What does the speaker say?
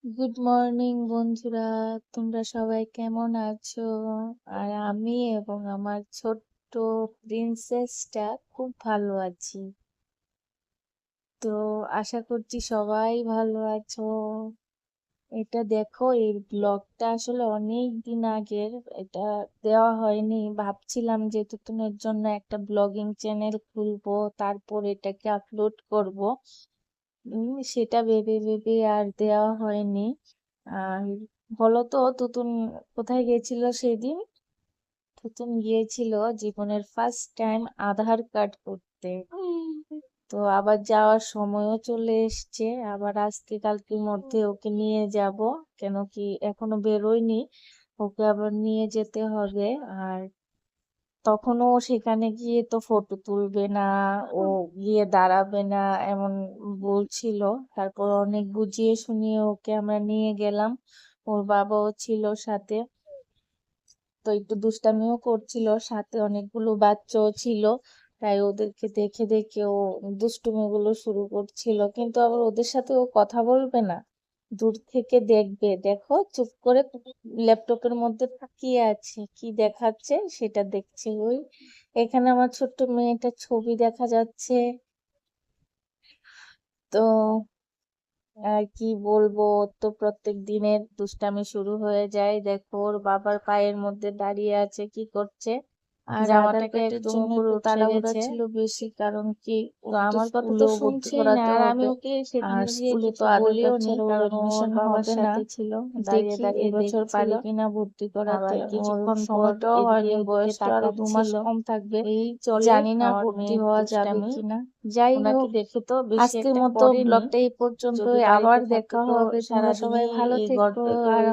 Good morning বন্ধুরা, তোমরা সবাই কেমন আছো? আর আমি এবং আমার ছোট্ট প্রিন্সেসটা খুব ভালো আছি। তো আশা করছি সবাই ভালো আছো। এটা দেখো, এই ব্লগটা আসলে অনেক দিন আগের। এটা দেওয়া হয়নি, ভাবছিলাম যে তুতুনের জন্য একটা ব্লগিং চ্যানেল খুলবো, তারপর এটাকে আপলোড করব। সেটা ভেবে ভেবে আর দেওয়া হয়নি। আর বলো তো, তুতুন কোথায় গেছিল সেদিন? তুতুন গিয়েছিল জীবনের ফার্স্ট টাইম আধার কার্ড করতে। তো আবার যাওয়ার সময়ও চলে এসছে, আবার আজকে কালকের মধ্যে ওকে নিয়ে যাব। কেন কি এখনো বেরোয়নি, ওকে আবার নিয়ে যেতে হবে। আর তখনও সেখানে গিয়ে তো ফটো তুলবে না, ও গিয়ে দাঁড়াবে না এমন বলছিল। তারপর অনেক বুঝিয়ে শুনিয়ে ওকে আমরা নিয়ে গেলাম। ওর বাবাও ছিল সাথে। তো একটু দুষ্টামিও করছিল, সাথে অনেকগুলো বাচ্চাও ছিল। তাই ওদেরকে দেখে দেখে ও দুষ্টুমি গুলো শুরু করছিল, কিন্তু আবার ওদের সাথে ও কথা বলবে না, দূর থেকে দেখবে। দেখো, চুপ করে ল্যাপটপের মধ্যে তাকিয়ে আছে, কি দেখাচ্ছে সেটা দেখছে। ওই এখানে আমার ছোট্ট মেয়েটার ছবি দেখা যাচ্ছে। তো আর কি বলবো, ওর তো প্রত্যেক দিনের দুষ্টামি শুরু হয়ে যায়। দেখো, ওর বাবার পায়ের মধ্যে দাঁড়িয়ে আছে, কি করছে? আর আধার জামাটাকে কার্ডের একদম জন্য উপরে একটু উঠে তাড়াহুড়া গেছে। ছিল বেশি, কারণ কি তো ওকে তো আমার কথা তো স্কুলেও ভর্তি শুনছেই না, করাতে আর আমি হবে। ওকে সেদিন আর গিয়ে স্কুলে তো কিছু আধার বলিও কার্ড নি, ছাড়া ওর কারণ ওর এডমিশন বাবার হবে না। সাথে ছিল, দাঁড়িয়ে দেখি দাঁড়িয়ে এবছর পারি দেখছিল। কিনা ভর্তি করাতে। আবার ওর কিছুক্ষণ পর সময়টাও এদিকে হয়নি, ওদিকে বয়সটা আরো 2 মাস তাকাচ্ছিল। কম থাকবে। এই চলে জানি না আমার ভর্তি মেয়ের হওয়া যাবে দুষ্টামি। কিনা। যাই ওনাকে হোক, দেখে তো বেশি আজকের একটা মতো করেনি। ব্লগটা এই যদি পর্যন্তই। আবার বাড়িতে থাকতো দেখা তো হবে। তোমরা সবাই সারাদিনই ভালো এই থেকো। গল্পে আর